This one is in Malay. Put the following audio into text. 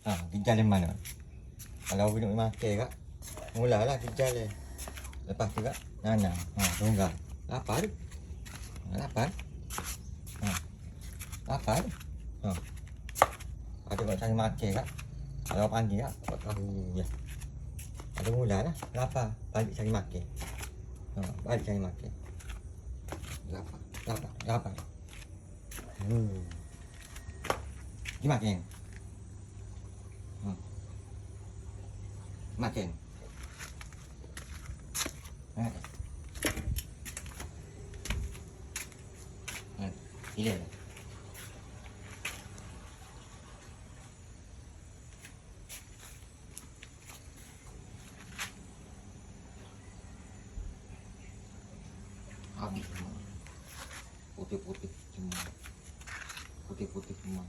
Ginjal yang mana? Kalau minum makan kak, mulalah ginjal dia. Lepas tu kak, nanam. Tunggal. Lapar. Lapar. Lapar. Ada buat cari makan kak. Kalau pagi kak, buat tahu je. Ada mulalah. Lapar. Balik cari makan. Balik cari makan. Lapar. Lapar. Lapar. Pergi makan. Makan. Gila lah. Habis semua. Putih-putih semua. Putih-putih semua.